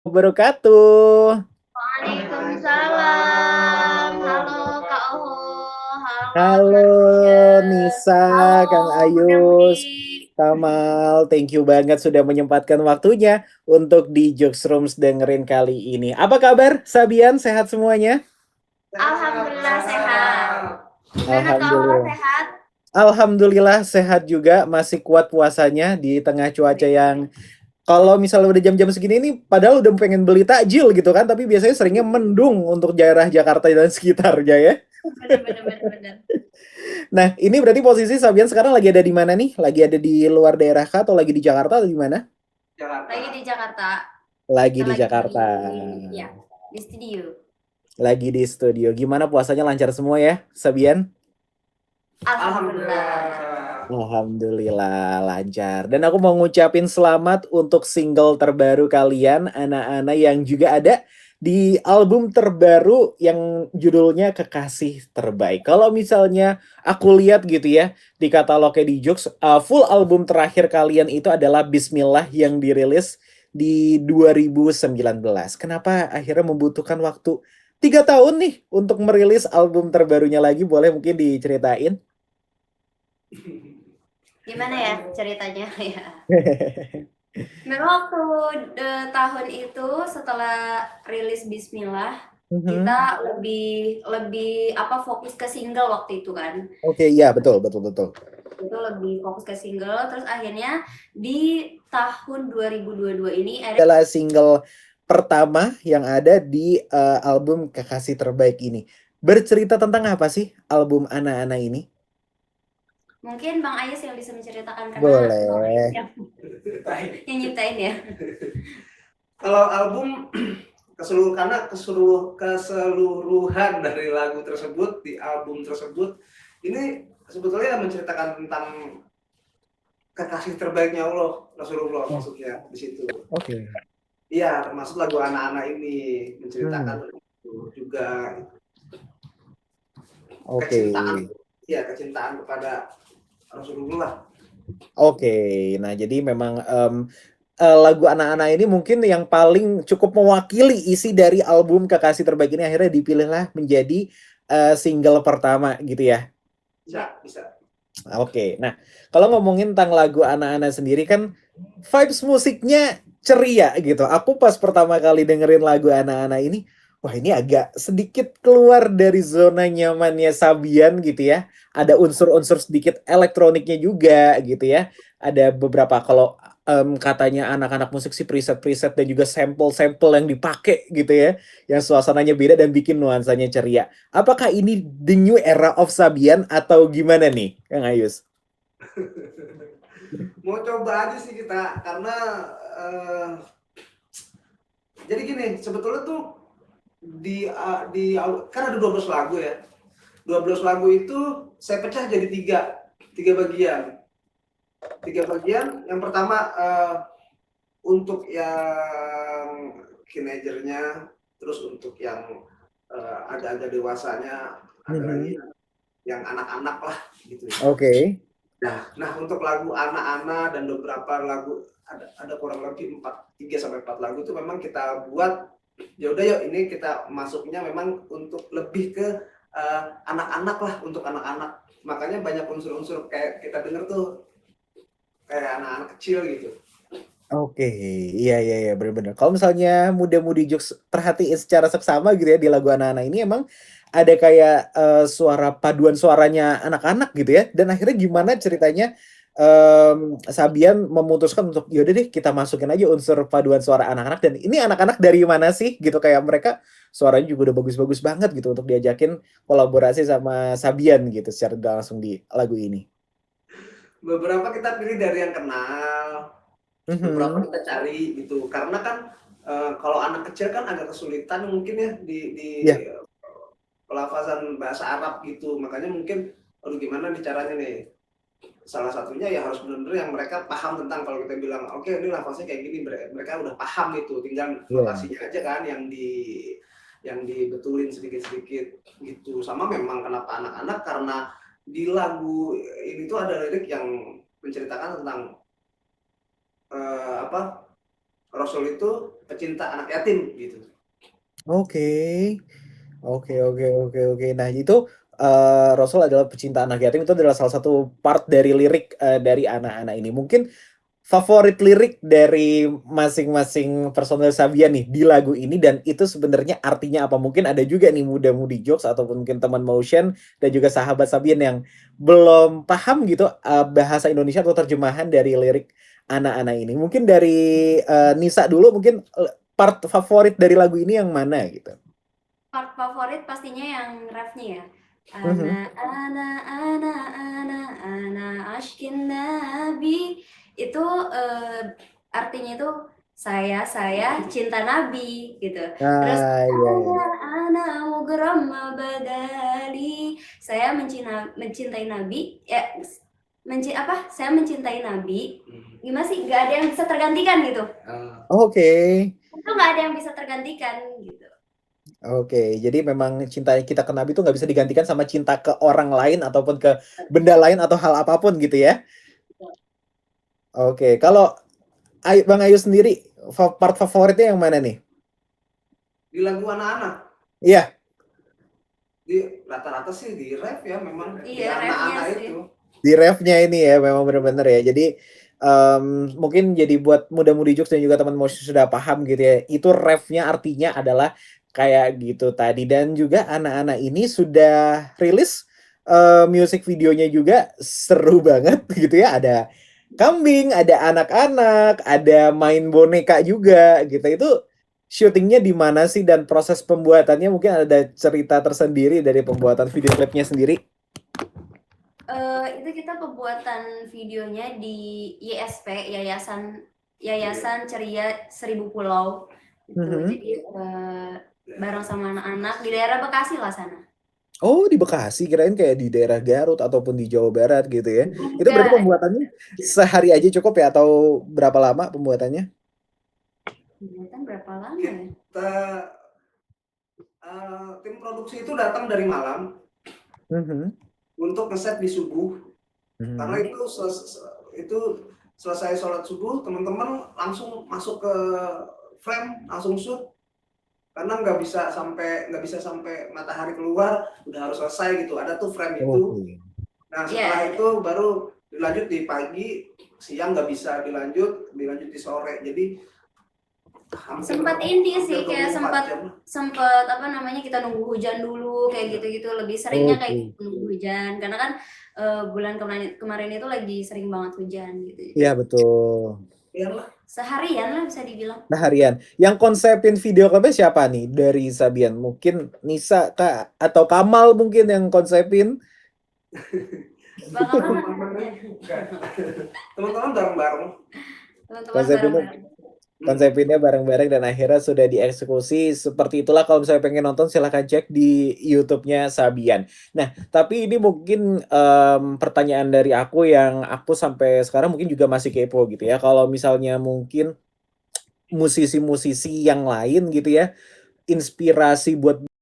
Wabarakatuh. Waalaikumsalam. Halo Kak Oho, halo Halo Kak Risha, Nisa, halo Kang Bunda Ayus, Mudi. Kamal, thank you banget sudah menyempatkan waktunya untuk di Jokes Rooms dengerin kali ini. Apa kabar, Sabian? Sehat semuanya? Alhamdulillah sehat. Gimana Kak Oho, Alhamdulillah. sehat? Alhamdulillah sehat juga, masih kuat puasanya di tengah cuaca yang kalau misalnya udah jam-jam segini nih, padahal udah pengen beli takjil gitu kan, tapi biasanya seringnya mendung untuk daerah Jakarta dan sekitarnya ya. Bener bener bener bener. Nah, ini berarti posisi Sabian sekarang lagi ada di mana nih? Lagi ada di luar daerah kah atau lagi di Jakarta atau di mana? Lagi di Jakarta. Lagi Kita di lagi Jakarta. ya di studio. Lagi di studio. Gimana puasanya lancar semua ya, Sabian? Alhamdulillah. Alhamdulillah lancar. Dan aku mau ngucapin selamat untuk single terbaru kalian, anak-anak yang juga ada di album terbaru yang judulnya Kekasih Terbaik. Kalau misalnya aku lihat gitu ya di katalognya di Joox, full album terakhir kalian itu adalah Bismillah yang dirilis di 2019. Kenapa akhirnya membutuhkan waktu 3 tahun nih untuk merilis album terbarunya lagi? Boleh mungkin diceritain? Gimana ya ceritanya ya? Memang waktu tahun itu setelah rilis Bismillah, Mhm. kita lebih lebih apa fokus ke single waktu itu kan. Oke, iya betul, betul, betul. Itu lebih fokus ke single, terus akhirnya di tahun 2022 ini ada Adalah single pertama yang ada di album Kekasih Terbaik ini. Bercerita tentang apa sih album Anak-anak ini? mungkin Bang Ayus yang bisa menceritakan karena Bang Ayus Boleh. yang nyiptain ya. Kalau album keseluruhan dari lagu tersebut di album tersebut ini sebetulnya menceritakan tentang kekasih terbaiknya Allah Rasulullah Oh, maksudnya di situ. oke. Iya, termasuk lagu anak-anak ini menceritakan Hmm, tentang itu juga oke. kecintaan, ya kecintaan kepada Rasulullah. Oke. Nah, jadi memang lagu Anak-anak ini mungkin yang paling cukup mewakili isi dari album Kekasih Terbaik ini akhirnya dipilihlah menjadi single pertama gitu ya. Ya, Bisa. Oke, nah kalau ngomongin tentang lagu anak-anak sendiri kan vibes musiknya ceria gitu. Aku pas pertama kali dengerin lagu anak-anak ini, wah ini agak sedikit keluar dari zona nyamannya Sabian gitu ya. Ada unsur-unsur sedikit elektroniknya juga gitu ya. Ada beberapa kalau katanya anak-anak musik sih preset-preset dan juga sampel-sampel yang dipakai gitu ya, yang suasananya beda dan bikin nuansanya ceria. Apakah ini the new era of Sabian atau gimana nih, Kang Ayus? Mau coba aja sih kita karena eh, jadi gini, sebetulnya tuh kan ada 12 lagu ya. 12 lagu itu saya pecah jadi tiga bagian. Tiga bagian. Yang pertama untuk yang teenagernya, terus untuk yang agak-agak dewasanya, ada lagi Mhm. yang anak-anak lah gitu ya. Oke. Nah untuk lagu anak-anak dan beberapa lagu ada kurang lebih 3 sampai 4 lagu itu memang kita buat ya udah yuk ini kita masuknya memang untuk lebih ke anak-anak lah, untuk anak-anak. Makanya banyak unsur-unsur kayak kita denger tuh kayak anak-anak kecil gitu. Oke, iya iya iya benar-benar. Kalau misalnya muda-mudi Jux perhatiin secara seksama gitu ya di lagu anak-anak ini emang ada kayak suara paduan suaranya anak-anak gitu ya. Dan akhirnya gimana ceritanya Sabian memutuskan untuk yaudah deh kita masukin aja unsur paduan suara anak-anak dan ini anak-anak dari mana sih gitu kayak mereka suaranya juga udah bagus-bagus banget gitu untuk diajakin kolaborasi sama Sabian gitu secara langsung di lagu ini. Beberapa kita pilih dari yang kenal, beberapa Mhm. kita cari gitu. Karena kan kalau anak kecil kan agak kesulitan mungkin ya di Ya. pelafasan bahasa Arab gitu. Makanya mungkin aduh gimana nih caranya nih. Salah satunya ya harus benar-benar yang mereka paham tentang, kalau kita bilang oke ini lafaznya kayak gini, mereka udah paham gitu, tinggal Iya. notasinya aja kan yang dibetulin sedikit-sedikit gitu. Sama memang kenapa anak-anak, karena di lagu ini tuh ada lirik yang menceritakan tentang apa Rasul itu pecinta anak yatim gitu. Oke. Oke. Nah, itu Rasul adalah pecinta anak yatim, itu adalah salah satu part dari lirik dari anak-anak ini. Mungkin favorit lirik dari masing-masing personel Sabian nih di lagu ini, dan itu sebenarnya artinya apa? Mungkin ada juga nih muda-mudi jokes ataupun mungkin teman motion dan juga sahabat Sabian yang belum paham gitu bahasa Indonesia atau terjemahan dari lirik anak-anak ini. Mungkin dari Nisa dulu, mungkin part favorit dari lagu ini yang mana gitu? Part favorit pastinya yang refnya ya. Mhm. Ana ashkin nabi. Itu artinya itu saya cinta nabi gitu. Terus Iya, iya. ana mugram badali. Saya mencintai nabi ya, saya mencintai nabi. Gimana sih? Gak ada yang bisa tergantikan gitu. Oke. Itu gak ada yang bisa tergantikan gitu. Oke, jadi memang cinta kita ke Nabi itu nggak bisa digantikan sama cinta ke orang lain ataupun ke benda lain atau hal apapun gitu ya. Oke, kalau Bang Ayu sendiri part favoritnya yang mana nih? Di lagu anak-anak, Iya, di rata-rata sih di ref ya memang di Iya, refnya anak-anak sih. itu. di refnya ini ya memang bener-bener ya. Jadi mungkin jadi buat muda-mudi jokes dan juga teman motion sudah paham gitu ya. Itu refnya artinya adalah kayak gitu tadi, dan juga anak-anak ini sudah rilis music videonya juga seru banget gitu ya. Ada kambing, ada anak-anak, ada main boneka juga gitu. Itu syutingnya di mana sih, dan proses pembuatannya mungkin ada cerita tersendiri dari pembuatan video klipnya sendiri? Itu kita pembuatan videonya di YSP, Yayasan Ceria Seribu Pulau gitu. Mhm. Jadi bareng sama anak-anak di daerah Bekasi lah sana. Oh, di Bekasi, kirain kayak di daerah Garut ataupun di Jawa Barat gitu ya. Itu berarti Enggak, pembuatannya sehari aja cukup ya, atau berapa lama pembuatannya? kegiatan berapa lama ya? Kita tim produksi itu datang dari malam Mhm. untuk ngeset di subuh, karena Mhm. itu selesai sholat subuh teman-teman langsung masuk ke frame, langsung shoot, karena nggak bisa sampai matahari keluar udah harus selesai gitu, ada tuh frame itu. Oke. Nah setelah Iya. itu baru dilanjut di pagi, siang nggak bisa dilanjut di sore, jadi Sempat ini sih kayak 24 sempat jam. apa namanya, kita nunggu hujan dulu kayak gitu-gitu, lebih seringnya kayak Oke. gitu, nunggu hujan karena kan bulan kemarin itu lagi sering banget hujan gitu. Iya, betul. Iyalah. Seharian lah bisa dibilang. Nah, harian. Yang konsepin video klipnya siapa nih dari Sabian? Mungkin Nisa Kak atau Kamal mungkin yang konsepin. Bakalan Teman-teman bareng-bareng. teman-teman Konsepinnya bareng-bareng. konsepinnya bareng-bareng dan akhirnya sudah dieksekusi seperti itulah. Kalau misalnya pengen nonton silahkan cek di YouTube-nya Sabian. Nah, tapi ini mungkin pertanyaan dari aku yang aku sampai sekarang mungkin juga masih kepo gitu ya. Kalau misalnya mungkin musisi-musisi yang lain gitu ya, inspirasi buat